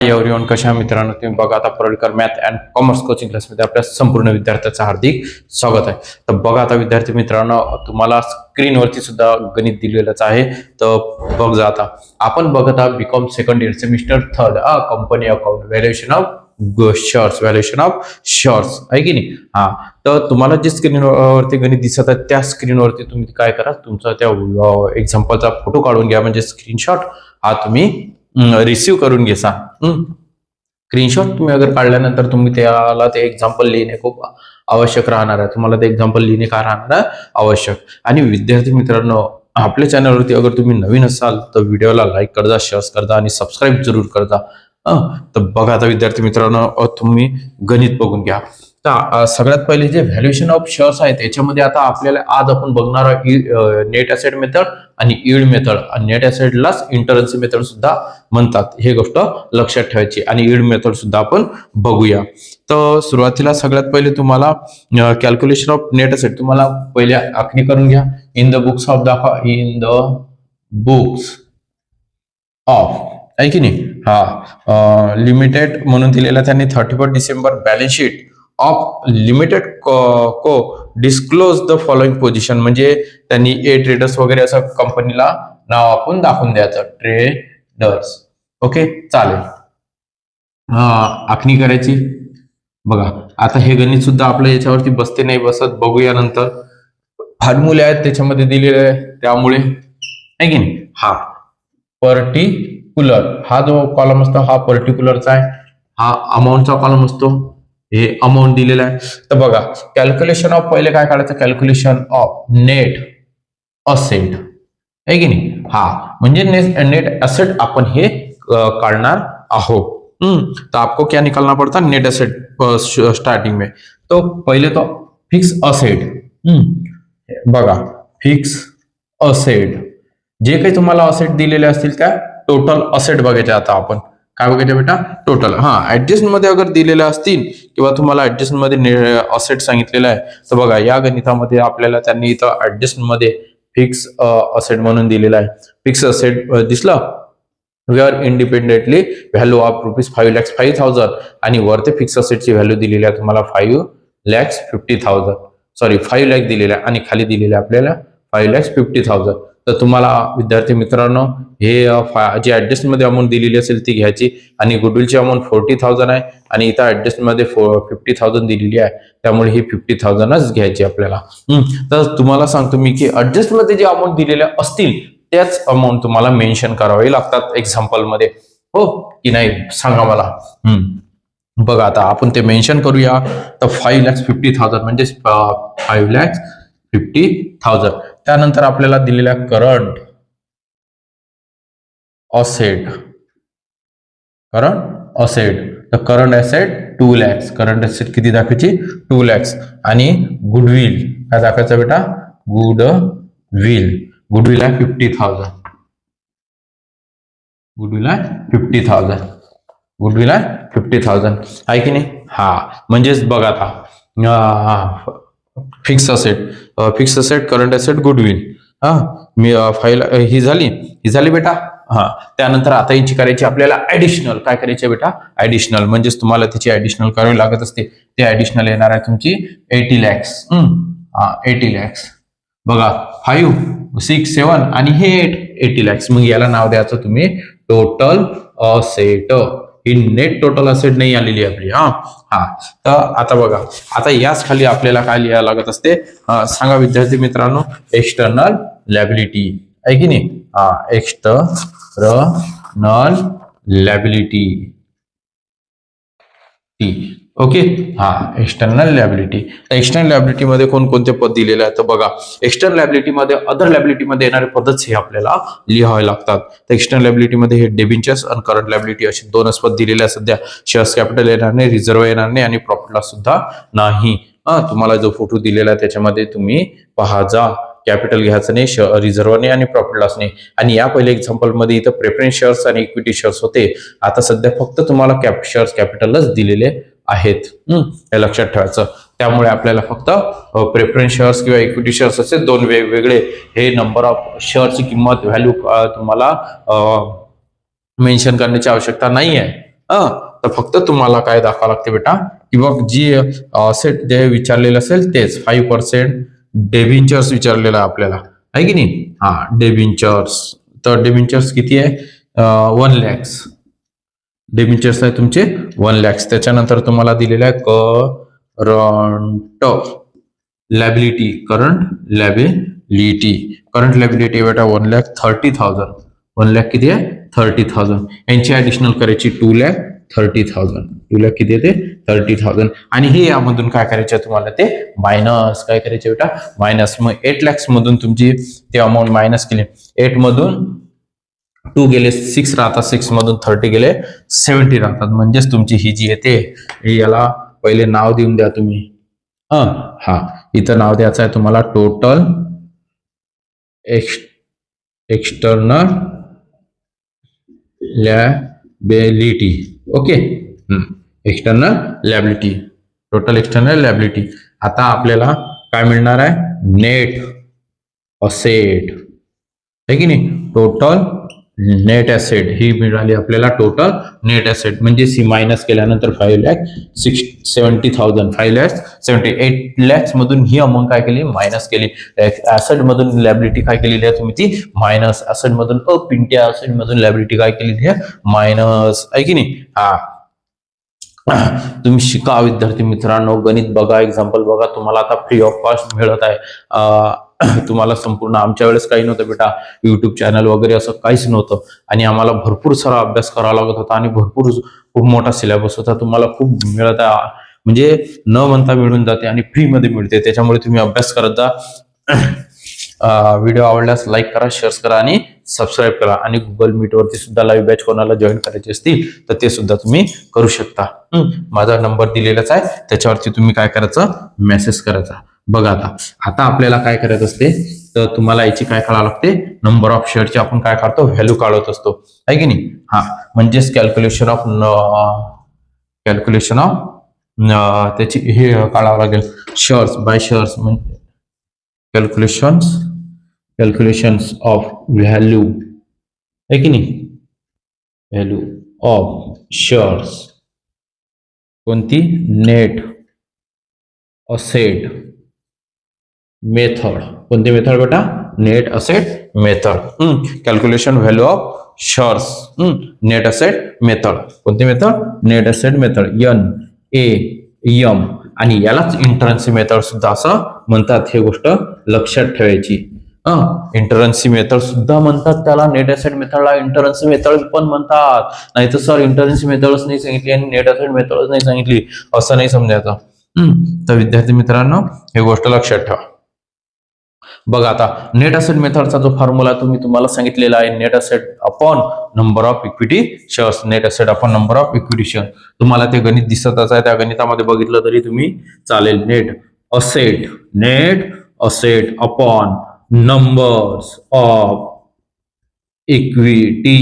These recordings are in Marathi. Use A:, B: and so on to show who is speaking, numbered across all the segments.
A: एव्हरीवन, कशा मित्रांनो तुम्ही बघा आता परोळकर मॅथ अँड कॉमर्स कोचिंग क्लासमध्ये आपल्या संपूर्ण विद्यार्थ्यांचं हार्दिक स्वागत आहे. तर बघा आता विद्यार्थी मित्रांनो, तुम्हाला स्क्रीनवरती सुद्धा गणित दिलेलंच आहे. तर बघ जा आता आपण बघत आहात BCom second year semester third company account valuation of shares आहे की नाही. तर तुम्हाला जे स्क्रीनवरती गणित दिसत आहे त्या स्क्रीनवरती तुम्ही काय करा, तुमचा त्या एक्झाम्पलचा फोटो काढून घ्या, म्हणजे स्क्रीनशॉट हा तुम्ही रिसीव्ह करून घ्या. स्क्रीनशॉट तुम्ही अगर काढल्यानंतर तुम्ही त्याला ते एक्झाम्पल लिहिणे खूप आवश्यक राहणार आहे. तुम्हाला ते एक्झाम्पल लिहिणे का राहणार आहे आवश्यक. आणि विद्यार्थी मित्रांनो, आपल्या चॅनलवरती अगर तुम्ही नवीन असाल तर व्हिडिओला लाईक करता, शेअर करता आणि सबस्क्राईब जरूर करता. तर बघा आता विद्यार्थी मित्रांनो, तुम्ही गणित बघून घ्या. तर सगळ्यात पहिले जे व्हॅल्युएशन ऑफ शेअर्स आहे त्याच्यामध्ये आता आपल्याला आज आपण बघणार आहे नेट ॲसेट मेथड आणि यील्ड मेथड. नेट ॲसेटलाच इंटरन्सी मेथड सुद्धा म्हणतात, हे गोष्ट लक्षात ठेवायची. आणि यील्ड मेथड सुद्धा आपण बघूया. तर सुरुवातीला सगळ्यात पहिले तुम्हाला कॅल्क्युलेशन ऑफ नेट ॲसेट तुम्हाला पहिले आखणी करून घ्या. इन द बुक्स ऑफ आहे की नाही. लिमिटेड म्हणून दिलेला त्यांनी 31 December balance sheet of limited को डिस्क्लोज द फॉलोइंग पोझिशन, म्हणजे त्यांनी ट्रेडर्स वगैरे असं कंपनीला नाव आपण दाखवून द्यायचं, ट्रेडर्स. ओके, चालेल. आखणी करायची. बघा आता हे गणित सुद्धा आपल्या याच्यावरती बसते नाही बसत, बघूया नंतर. फॉर्म्युले आहेत त्याच्यामध्ये दिलेले आहे, त्यामुळे आहे की नाही. पर्टिक्युलर हा जो कॉलम असतो हा पर्टिक्युलरचा आहे, हा अमाऊंटचा कॉलम असतो, हे अमाऊंट दिलेला आहे. तर बघा कॅल्क्युलेशन ऑफ पहिले काय काढायचं, कॅल्क्युलेशन ऑफ नेट असेट आहे की नाही. म्हणजे नेट असेट आपण हे काढणार आहोत. तो आपको क्या निकालना पड़ता, नेट असेट स्टार्टिंग में. तो पहिले तो फिक्स असेट. बघा फिक्स असेट, जे काही तुम्हाला असेट दिलेले असतील त्या टोटल असेट बघायचे. आता आपण काय बघायचं बेटा, टोटल. ऍडजस्ट मध्ये अगर दिलेले असतील किंवा तुम्हाला ऍडजस्ट मध्ये असेट सांगितलेलं आहे, तर बघा या गणितामध्ये आपल्याला त्यांनी इथं ऍडजस्ट मध्ये फिक्स असेट म्हणून दिलेलं आहे. फिक्स असेट दिसलं, वेअर इंडिपेंडेंटली व्हॅल्यू ऑफ ₹5,05,000 आणि वरती फिक्स असेटची व्हॅल्यू दिलेली आहे तुम्हाला 5,50,000. सॉरी 5 लाख दिलेला आहे आणि खाली दिलेले आपल्याला 5,50,000. तर तुम्हाला विद्यार्थी मित्रांनो हे जे ऍडजस्ट मध्ये अमाऊंट दिलेली असेल ती घ्यायची. आणि गुडविलची अमाऊंट 40,000 आहे आणि इथं ऍडजस्ट मध्ये 50,000 दिलेली आहे, त्यामुळे ही 50,000च घ्यायची आपल्याला. तर तुम्हाला सांगतो मी की ऍडजस्ट मध्ये जे अमाऊंट दिलेल्या असतील त्याच अमाऊंट तुम्हाला मेन्शन करावे लागतात एक्झाम्पल मध्ये, हो की नाही सांगा मला. बघा आता आपण ते मेन्शन करूया. तर 5,50,000 म्हणजे 5,50,000. त्यानंतर आपल्याला दिलेल्या करंट असेट, तर current asset 2 lakh. Current asset किती दाखवायची, 2 लाख. आणि गुडविल काय दाखवायचं बेटा, गुडविल आहे 50,000. गुडविल आहे 50,000 आहे की नाही. म्हणजेच बघा आता fix asset current asset goodwill मी फाईल ही झाली बेटा. त्यानंतर आता याची करायची आपल्याला ऍडिशनल. काय करायचे बेटा, ऍडिशनल. म्हणजेच तुम्हाला त्याची ऍडिशनल करावी लागत असते. ते ऍडिशनल येणार आहे तुमची 80 लाख. 80 लाख. बघा 5, 6, 7 आणि हे 80 लाख. मग याला नाव द्यायचं तुम्ही टोटल असेट. ही नेट टोटल असेट नाही आलेली आपली. तर आता बघा, आता याच खाली आपल्याला काय लिहायला लागत असते सांगा विद्यार्थी मित्रांनो, एक्सटर्नल लॅबिलिटी आहे की नाही. External liability. Okay. External liability. External liability मध्ये कोणकोणते पद दिलेले आहेत तर बघा, एक्सटर्नल लॅबिलिटी मध्ये अदर लॅबिलिटी मध्ये येणारे पदच हे आपल्याला लिहावे लागतात. तर एक्सटर्नल लॅबिलिटी मध्ये हे डेबिंचर्स आणि करंट लॅबिलिटी असे 2च पद दिलेले आहेत. सध्या शेअर्स कॅपिटल येणार नाही, रिझर्व्ह येणार नाही आणि प्रॉफिट लॉस सुद्धा नाही. तुम्हाला जो फोटो दिलेला आहे त्याच्यामध्ये तुम्ही पहा जा, कॅपिटल घ्यायचं नाही, रिझर्व्ह नाही आणि प्रॉफिट लॉस नाही. आणि या पहिल्या एक्झाम्पल मध्ये इथं प्रेफरन्स शेअर्स आणि इक्विटी शेअर्स होते. आता सध्या फक्त तुम्हाला शेअर्स कॅपिटलच दिलेले आहेत, हे लक्षात ठेवायचं. त्यामुळे आपल्याला फक्त प्रेफरन्स शेअर्स किंवा इक्विटी शेअर्स असे 2 वेगवेगळे हे नंबर ऑफ शेअरची किंमत व्हॅल्यू तुम्हाला मेन्शन करण्याची आवश्यकता नाही आहे. तर फक्त तुम्हाला काय दाखवावं लागते बेटा की बघ जी असेट जे विचारलेलं असेल तेच 5% डेबिंचर्स विचारलेलं आहे आपल्याला, आहे की नाही? हा, डेबिंचर्स. तर डेबिंचर्स किती आहे? 1 lakhs. डेबिंचर्स आहे तुमचे 1 lakhs. त्याच्यानंतर तुम्हाला दिलेलं आहे करंट लॅबिलिटी. करंट लॅबिलिटी बेटा 1,30,000. 1 lakh किती आहे? 30,000. यांची ऍडिशनल करायची 2,30,000. 2 lakh किती येते? 30,000. आणि हे यामधून काय करायचे तुम्हाला ते मायनस काय करायचे बेटा? मायनस. मग 8 lakhs मधून तुमची ते अमाऊंट मायनस केली. 8 मधून 2 गेले 6 राहतात, 6 मधून 30 गेले 70 राहतात. म्हणजेच तुमची ही जी येते याला पहिले नाव देऊन द्या तुम्ही. हा, इथं नाव द्यायचं आहे तुम्हाला total external liability. Okay, external liability, total external liability. आता आपल्याला काय मिळणार आहे? नेट असेट, आहे की नाही? टोटल नेट ऍसेट ही मिळाली आपल्याला. टोटल नेट ऍसेट म्हणजे सी मायनस केल्यानंतर 5,70,000. 5,78 lakhs मधून ही अमाऊंट काय केली? मायनस केली. ऍसेट मधून लॅबिलिटी काय केलेली आहे तुम्ही? ती मायनस. ऍसेट मधून पिंट्या ऍसेट मधून लॅबिलिटी काय केलेली आहे? मायनस, आहे की नाही? हा, तुम्ही शिका विद्यार्थी मित्रांनो, गणित बघा, एक्झाम्पल बघा. तुम्हाला आता फ्री ऑफ कॉस्ट मिळत आहे. तुम्हाला संपूर्ण, आमच्या वेळेस काही नव्हतं बेटा, युट्यूब चॅनल वगैरे असं काहीच नव्हतं आणि आम्हाला भरपूर सारा अभ्यास करावा लागत होता आणि भरपूर खूप मोठा सिलेबस होता. तुम्हाला खूप मिळत आहे, म्हणजे न म्हणता मिळून जाते आणि फ्रीमध्ये मिळते. त्याच्यामुळे तुम्ही अभ्यास करत जा. व्हिडिओ आवडल्यास लाईक करा, शेअर करा आणि सबस्क्राईब करा. आणि गुगल मीट वरती सुद्धा लाईव्ह बॅच कोणाला जॉईन करायचे असतील तर ते सुद्धा तुम्ही करू शकता. माझा नंबर दिलेलाच आहे, त्याच्यावरती तुम्ही काय करायचं? मेसेज करायचा. बघा आता आपल्याला काय करायचं असते तर तुम्हाला याची काय काढावं लागते? नंबर ऑफ शेअरची आपण काय काढतो? व्हॅल्यू काढत असतो, आहे की नाही? हा, म्हणजेच कॅल्क्युलेशन ऑफ त्याची हे काढावं लागेल. शेअर्स बाय शेअर्स म्हणजे कॅल्क्युलेशन्स ऑफ व्हॅल्यू, आहे की नाही? Value of shares. कोणती? Net asset method. कोणती मेथड बेटा? Net asset method. Calculation value of shares, net asset method. कोणती method? Net asset method. NAM. आणि यालाच इंटरन्सी मेथड सुद्धा असं म्हणतात. हे गोष्ट लक्षात ठेवायची. इंटरन्सी मेथड सुद्धा म्हणतात त्याला. नेट असेट मेथडला इंटरन्सी मेथड पण म्हणतात. नाही तर सर इंटरन्सी मेथडच नाही सांगितली आणि नेट असेट मेथडच नाही सांगितली असं नाही समजायचं. तर विद्यार्थी मित्रांनो हे गोष्ट लक्षात ठेवा. बघा आता नेट असेट मेथडचा जो फॉर्म्युला तुम्हाला सांगितलेला आहे, net asset upon number of equity shares. Net asset upon number of equity share. तुम्हाला ते गणित दिसतच आहे, त्या गणितामध्ये बघितलं तरी तुम्ही चालेल. Net asset upon numbers of equity,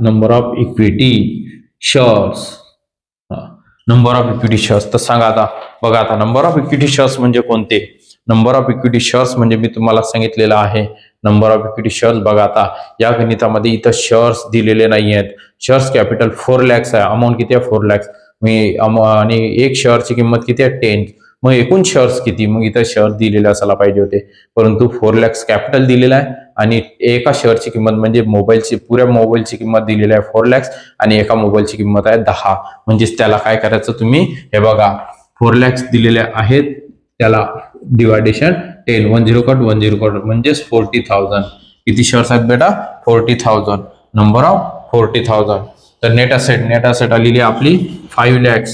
A: number of equity shares. Number of equity shares. तर सांगा आता, बघा आता नंबर ऑफ इक्विटी शेअर्स म्हणजे कोणते? नंबर ऑफ इक्विटी शेअर्स म्हणजे मी तुम्हाला सांगितलेलं आहे. नंबर ऑफ इक्विटी शेअर्स बघा आता या गणितामध्ये इथं शेअर्स दिलेले नाही आहेत. शेअर्स कॅपिटल 4 lakhs आहे. अमाऊंट किती आहे? 4 lakhs. आणि एक शेअरची किंमत किती आहे? 10. मग एकूण शेअर्स किती? मग इथं शेअर दिलेले असायला पाहिजे होते, परंतु 4 lakhs कॅपिटल दिलेला आहे आणि एका शेअरची किंमत म्हणजे पुऱ्या मोबाईलची किंमत दिलेली आहे 4 lakhs आणि एका मोबाईलची किंमत आहे 10. म्हणजेच त्याला काय करायचं तुम्ही? हे बघा 4 lakhs दिलेले आहेत, त्याला डिवायडेशन 10. 10 कट 10 कट म्हणजेच 40,000. किती शेअर्स आहेत बेटा? 40,000. Number of 40,000. तर नेट असेट आलेली आपली 5 lakhs.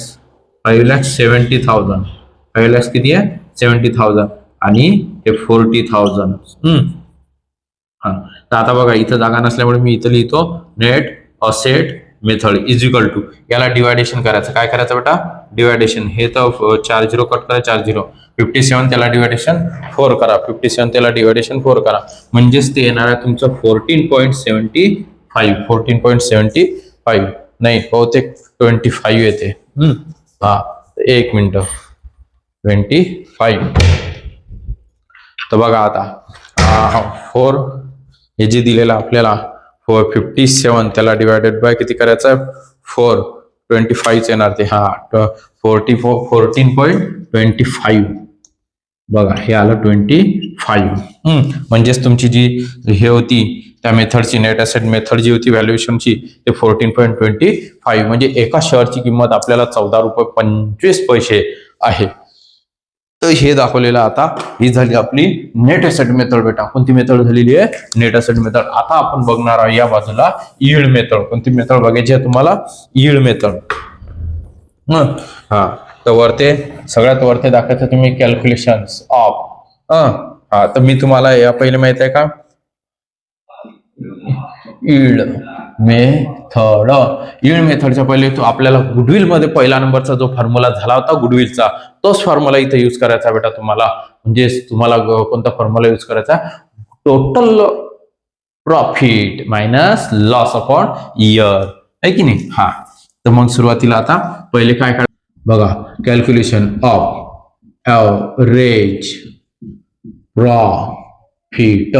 A: 5,70,000. 5 lakhs किती आहे? 70,000 आणि हे 40,000. तर आता बघा इथं जागा नसल्यामुळे मी इथं लिहितो net asset method is equal to, याला डिवायडेशन करायचं. काय करायचं बेटा? डिवायडेशन. हे तर 4 0 कट करा, 4 0. 57 त्याला डिवायडेशन 4 करा. 57 त्याला डिवायडेशन 4 करा. म्हणजेच ते येणार आहे तुमचं 14.75. 14.75 नाही, बहुतेक 25 येते. एक मिनिट. 25. तर बघा आता 4 हे जे दिलेलं आपल्याला 457 त्याला डिवायडेड बाय किती करायचं आहे 425 येणार ते 14.25 बघा हे आलं 25 म्हणजेच तुमची जी हे होती त्या मेथडची नेट ॲसेट मेथड जी होती व्हॅल्युएशनची ते 14.25 म्हणजे एका शेअरची किंमत आपल्याला ₹14.25 आहे. तर हे दाखवलेलं आता ही झाली आपली नेट ॲसेट मेथड बेटा. कोणती मेथड झालेली आहे नेट ॲसेट मेथड. आता आपण बघणार आहोत या बाजूला यील्ड मेथड. कोणती मेथड बघायची आहे तुम्हाला यील्ड मेथड. तर वरते सगळ्यात वरते दाखवायचं तुम्ही कॅल्क्युलेशन्स ऑफ तर मी तुम्हाला या पहिले माहित आहे का यील्ड मेथड. यील्ड मेथडच्या पहिले तो आपल्याला गुडविल मध्ये पहिला नंबरचा जो फॉर्म्युला झाला होता गुडविलचा तोच फॉर्म्युला इथे युज करायचा बेटा तुम्हाला. म्हणजे तुम्हाला कोणता फॉर्म्युला युज करायचा total profit minus loss upon year आहे की नाही. तर मग सुरुवातीला आता पहिले काय काय बघा calculation of average profit.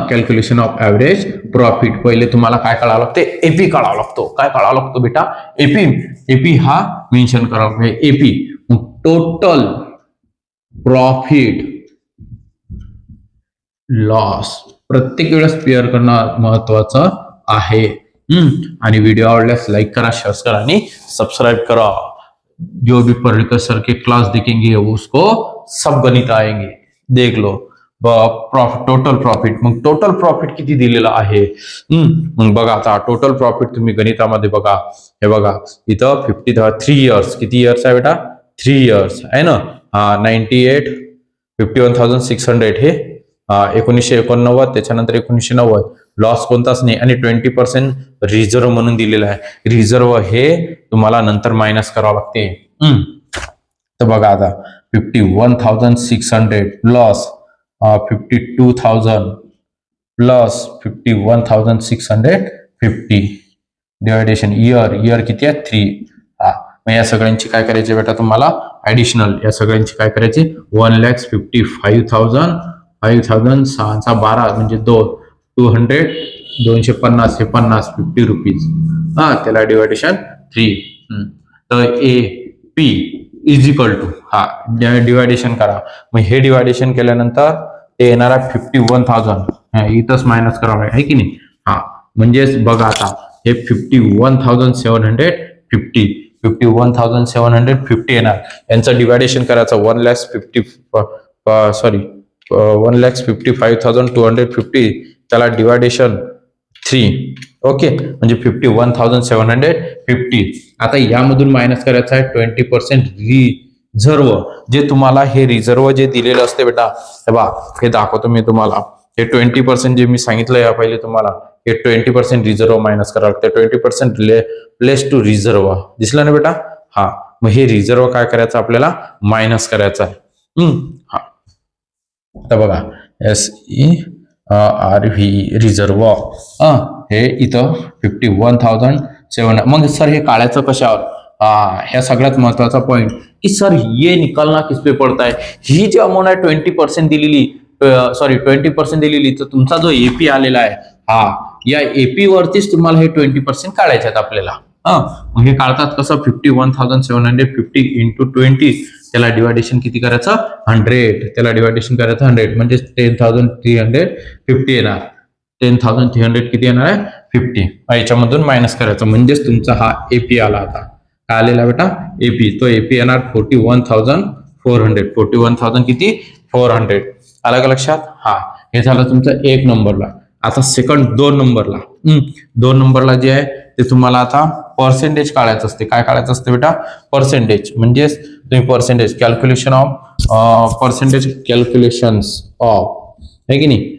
A: Calculation of average profit. पहिले तुम्हाला काय कळावं लागते एपी कळावं लागतो. काय कळावं लागतो बेटा एपी हा मेन्शन करावं लागतो. एपी टोटल प्रॉफिट लॉस प्रत्येक वेळेस पेअर करणं महत्वाचं आहे. आणि व्हिडिओ आवडल्यास लाईक करा शेअर करा आणि सब्सक्राइब करा. जो भी पर्टिकुलर सर के क्लास देखेंगे उसको सब गणित आएंगे देख लो. टोटल प्रॉफिट मग टोटल प्रॉफिट किती दिलेलं आहे मग बघा आता टोटल प्रॉफिट तुम्ही गणितामध्ये बघा हे बघा इथं 3 इयर्स किती इयर्स आहे बेटा 3 इयर्स आहे ना. 51,600 हे 1989 त्याच्यानंतर 1990 लॉस कोणताच नाही आणि 20% रिझर्व्ह म्हणून दिलेला आहे. रिझर्व्ह हे तुम्हाला नंतर मायनस करावं लागते. तर बघा आता 51,600 प्लस 52,000 प्लस 51,650 डिवायडेशन इयर किती आहे 3. मग या सगळ्यांची काय करायची बेटा तुम्हाला ऍडिशनल या सगळ्यांची काय करायची 1,55,000 5,000 6 12 म्हणजे 250 हे 50 50 रुपीज त्याला डिवायडेशन 3. तर AP is equal to division करा. मग हे डिवायडेशन केल्यानंतर ते येणार आहे 51,000 इथंच मायनस करावं आहे की नाही. म्हणजेच बघा आता हे 51,750 येणार. यांचं डिवायडेशन करायचं 1,55,250 त्याला डिवायडेशन 3 ओके म्हणजे 51,750. आता यामधून मायनस करायचं आहे 20% रिझर्व. जे तुम्हाला हे रिझर्व जे दिलेलं असते बेटा हे बा हे दाखवतो मी तुम्हाला. हे 20% जे मी सांगितलं या पहिले तुम्हाला हे 20% रिझर्व मायनस करावं लागतं. 20% प्लेस टू रिझर्व दिसलं ना बेटा. मग हे रिझर्व काय करायचं आपल्याला मायनस करायचं आहे. तर बघा SERV रिझर्व हे इथं 51,700. मग सर हे काढायचं कशावर ह्या सगळ्यात महत्वाचा पॉइंट की सर ये निकालना किस पे पडता है. ही जी अमाऊंट आहे 20% दिलेली 20% दिलेली तर तुमचा जो एपी आलेला आहे या एपी वरतीच तुम्हाला हे 20% काढायचे आहेत आपल्याला. मग हे काढतात कसं 51,750 इंटू 20 त्याला डिवायडेशन किती करायचं 100 त्याला डिवायडेशन करायचं 100 म्हणजे 10,350 येणार. 10,300 किती येणार आहे 50 याच्यामधून मायनस करायचं म्हणजेच तुमचा हा एपी आला. आता काय आलेला बेटा एपी. तो एपी येणार 41,400 41,000 किती 400 आलं का लक्षात. हे झालं तुमचं 1 नंबरला. आता सेकंड 2 नंबरला 2 नंबरला जे आहे ते तुम्हाला आता पर्सेंटेज काढायचं असते. काय काढायचं असते बेटा पर्सेंटेज. म्हणजे तुम्ही percentage calculation of calculations of आहे की नाही.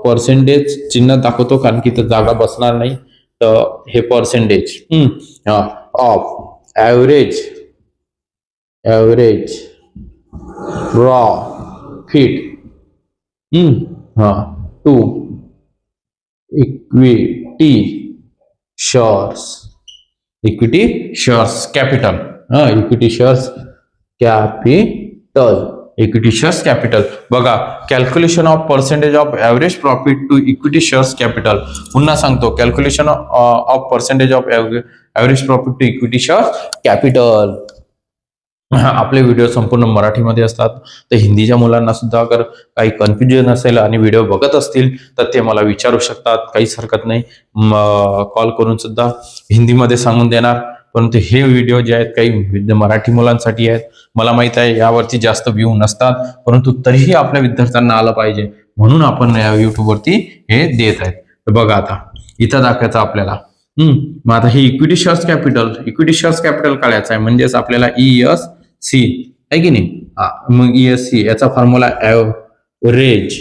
A: पर्सेंटेज चिन्ह दाखवतो कारण की तर जागा बसणार नाही. तर हे percentage of average profit to equity shares capital equity shares capital equity shares capital. बघा, calculation of percentage of average profit to equity shares capital. पुन्हा सांगतो, calculation of percentage of average profit to equity shares capital. आपले व्हिडिओ संपूर्ण मराठीमध्ये असतात, तर हिंदीच्या मुलांना सुद्धा अगर काही कन्फ्युजन असेल आणि व्हिडिओ बघत असतील तर ते मला विचारू शकतात, काहीच हरकत नाही. कॉल करून सुद्धा हिंदीमध्ये सांगून देणार. परंतु हे व्हिडिओ जे आहेत काही मराठी मुलांसाठी आहेत. मला माहित आहे यावरती जास्त व्ह्यू नसतात, परंतु तरीही आपल्या विद्यार्थ्यांना आलं पाहिजे म्हणून आपण या युट्यूबवरती हे देत आहेत. तर बघा, आता इथं दाखवायचं आपल्याला. मग आता हे इक्विटी शेअर्स कॅपिटल काढायचं आहे, म्हणजेच आपल्याला ESC आहे की नाही. मग ESC याचा फॉर्म्युला ॲव्हरेज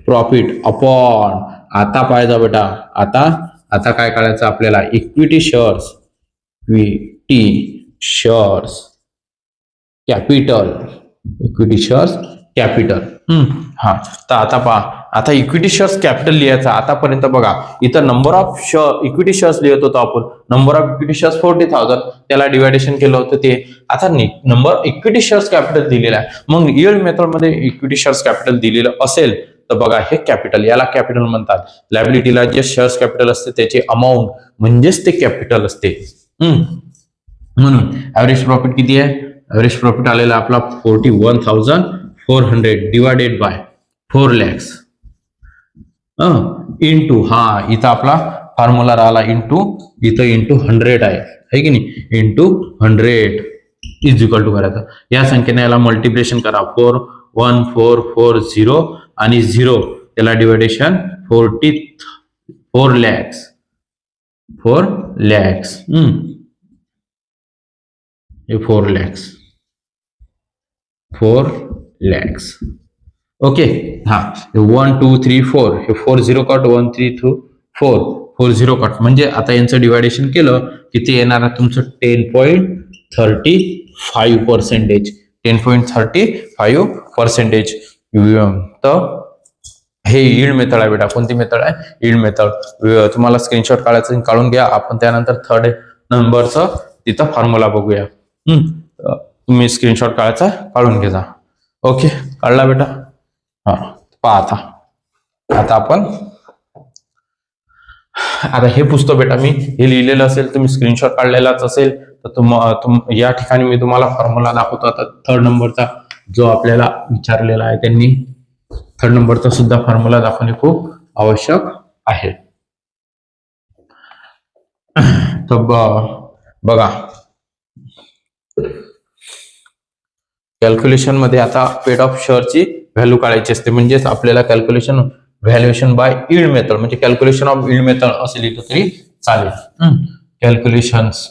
A: प्रॉफिट अपॉन, आता पाहिजे बेटा, आता काय काढायचं आपल्याला, इक्विटी शेअर्स कॅपिटल. हा, तर आता पहा, आता इक्विटी शेअर्स कॅपिटल लिहायचा. आतापर्यंत बघा, इथं नंबर ऑफ इक्विटी शेअर्स लिहित होतो आपण. नंबर ऑफ इक्विटी शेअर्स 40,000, त्याला डिवायडेशन केलं होतं ते. आता नंबर इक्विटी शेअर्स कॅपिटल दिलेला आहे. मग यील्ड मेथडमध्ये इक्विटी शेअर्स कॅपिटल दिलेलं असेल तर बघा, हे कॅपिटल, याला कॅपिटल म्हणतात. लायबिलिटीला जे शेअर्स कॅपिटल असते त्याचे अमाऊंट म्हणजेच ते कॅपिटल असते. म्हणून ऍव्हरेज प्रॉफिट किती आहे? ऍव्हरेज प्रॉफिट आलेला आपला 41,400 डिवायडेड बाय 4 lakhs इंटू, इथं आपला फॉर्म्युला राहिला इंटू 100 आहे की नाही, इंटू 100 इज इक्वल टू करायचं. या संख्येने याला मल्टिप्लिकेशन करा. 41440 आणि 0 त्याला डिवायडेशन 4 lakhs. हे 4 lakhs. ओके. 1 2 3 4 हे 4 0 कट, 1 3 2 4 0 कट. म्हणजे आता यांचं डिवायडेशन केलं किती येणार आहे तुमचं, 10.35%. 10.35%. तर हे यील्ड मेथड आहे बेटा. कोणती मेथड आहे? Yield method. तुम्हाला स्क्रीनशॉट काढायचं, काढून घ्या. आपण त्यानंतर 3rd नंबरचं तिथं फॉर्म्युला बघूया. तुम्ही स्क्रीनशॉट काढायचा, काढून घ्या. ओके, काढला बेटा. पहा, आता आपण हे पुसतो बेटा. मी हे लिहिलेलं असेल, तुम्ही स्क्रीनशॉट काढलेलाच असेल तर या ठिकाणी मी तुम्हाला फॉर्म्युला दाखवतो. आता 3rd नंबरचा जो आपल्याला विचारलेला आहे त्यांनी, 3rd नंबरचा सुद्धा फॉर्म्युला दाखवणे खूप आवश्यक आहे. तर बघा, कॅल्क्युलेशन मध्ये आता पेड ऑफ शेअरची व्हॅल्यू काढायची असते. म्हणजेच आपल्याला calculation valuation by yield method, म्हणजे कॅल्क्युलेशन ऑफ यील्ड मेथड असे लिहिलं तरी चालेल. कॅल्क्युलेशन्स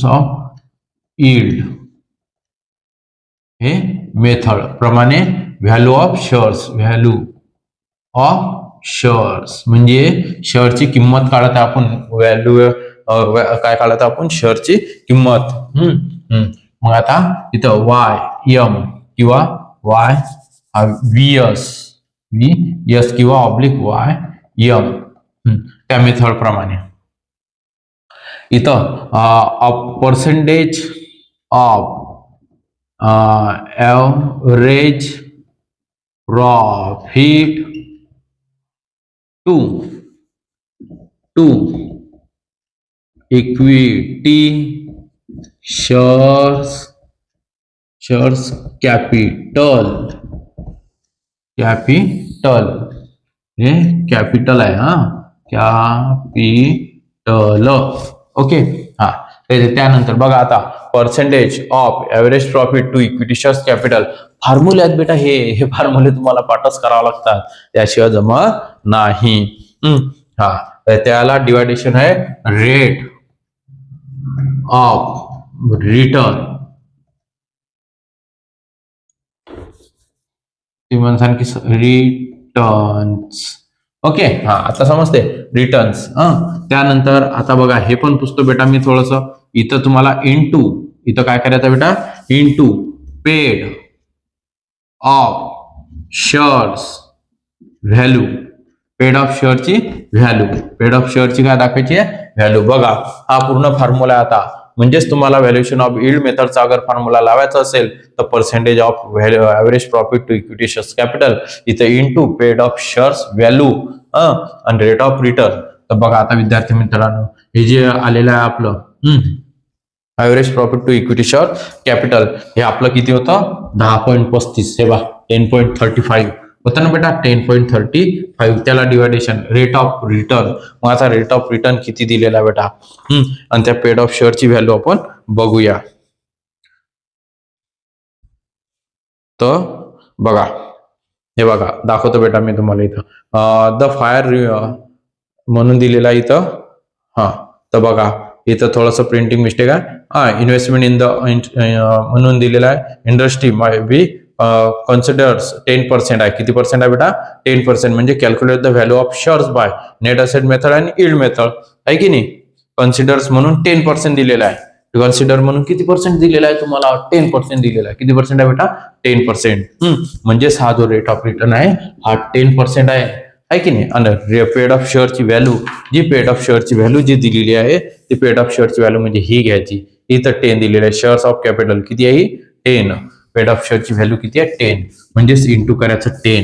A: ऑफ यील्ड हे मेथड प्रमाणे व्हॅल्यू ऑफ शेअर्स म्हणजे शेअरची किंमत काढत आपण. व्हॅल्यू काय काढत आपण? शेअरची किंमत. मग आता इथं YM किंवा VS किंवा YM त्या मेथड प्रमाणे इथं percentage of average profit to equity shares capital हे कॅपिटल आहे. कॅपिटल. ओके. त्यानंतर बघा, आता percentage of average profit to equity shares capital फॉर्म्युले आहेत बेटा. हे फॉर्म्युले तुम्हाला पाठच करावं लागतात, त्याशिवाय जमत नाही. त्याला डिवायडेशन आहे rate of return. Returns. Okay. आता समजते रिटर्न्स. त्यानंतर आता बघा, हे पण पुसतो बेटा मी थोडस. इथं तुम्हाला इथं काय करायचं बेटा, into paid of shares value. Paid of शेअरची व्हॅल्यू. पेड ऑफ शेअरची काय दाखवायची आहे? व्हॅल्यू. बघा हा पूर्ण फॉर्म्युला आता, म्हणजेच तुम्हाला व्हॅल्युएशन ऑफ यील्ड मेथडचा अगर फॉर्म्युला लावायचा असेल तर percentage of average profit to equity shares capital इथं into paid of shares value आणि रेट ऑफ रिटर्न. तर बघा आता विद्यार्थी मित्रांनो, हे जे आलेलं आहे आपलं average profit to equity share capital, हे आपलं किती होतं 10.35. हे बघा 10.35 होतं ना बेटा, 10.35. त्याला डिवायडेशन रेट ऑफ रिटर्न. मग आता रेट ऑफ रिटर्न किती दिलेला आहे बेटा, आणि त्या पेड ऑफ शेअरची व्हॅल्यू आपण बघूया. तर बघा, हे बघा दाखवतो बेटा मी तुम्हाला इथं द फायर म्हणून दिलेला आहे इथं. तर बघा इथं थोडंसं प्रिंटिंग मिस्टेक आहे. इन्व्हेस्टमेंट इन द म्हणून दिलेला आहे. इंडस्ट्री माय बी कन्सिडर्स 10% आहे. किती पर्सेंट आहे बेटा 10%. म्हणजे calculate the value of shares by net asset method आणि यील्ड मेथड आहे की नाही. कन्सिडर्स म्हणून 10% दिलेला आहे. कन्सिडर म्हणून किती पर्सेंट दिलेला आहे तुम्हाला 10% दिलेला आहे. किती पर्सेंट आहे बेटा 10%. म्हणजेच हा जो रेट ऑफ रिटर्न आहे हा 10% आहे की नाही. आणि पेड ऑफ शेअरची व्हॅल्यू, जी पेड ऑफ शेअरची व्हॅल्यू जी दिलेली आहे ती पेड ऑफ शेअरची व्हॅल्यू म्हणजे ही घ्यायची. इथं 10 दिलेलं आहे. शेअर्स ऑफ कॅपिटल किती आहे 10. पेड ऑफ शेअरची व्हॅल्यू किती आहे 10. म्हणजेच इंटू करायचं 10.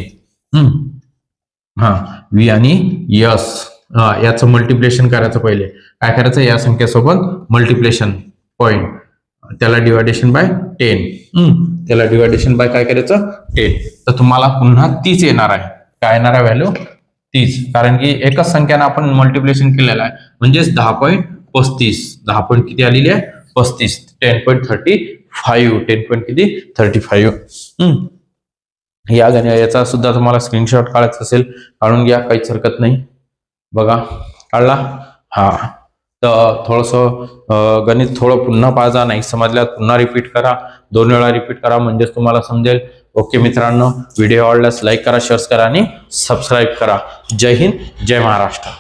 A: व्ही आणि यस याचं मल्टिप्लेशन करायचं. पहिले काय करायचं, या संख्येसोबत मल्टिप्लेशन पॉइंट, त्याला डिवायडेशन बाय 10. त्याला डिवायडेशन बाय काय करायचं 10. तर तुम्हाला पुन्हा 30 येणार आहे. काय येणार आहे व्हॅल्यू 30. कारण की एकच संख्यानं आपण मल्टिप्लेशन केलेलं आहे. म्हणजेच 10.35. 10 पॉईंट किती आलेली आहे 35. 10.35. 10 पॉईंट किती 35. याचा सुद्धा तुम्हाला स्क्रीनशॉट काढायचा असेल काढून घ्या, काहीच हरकत नाही. बघा काढला. तर थोडंसं गणित थोडं पुन्हा पाहा, नाही समजल्यास पुन्हा रिपीट करा, 2 वेळा रिपीट करा, म्हणजेच तुम्हाला समजेल. ओके मित्रांनो, व्हिडिओ आवडल्यास लाईक करा, शेअर करा आणि सबस्क्राईब करा. जय हिंद, जय महाराष्ट्र.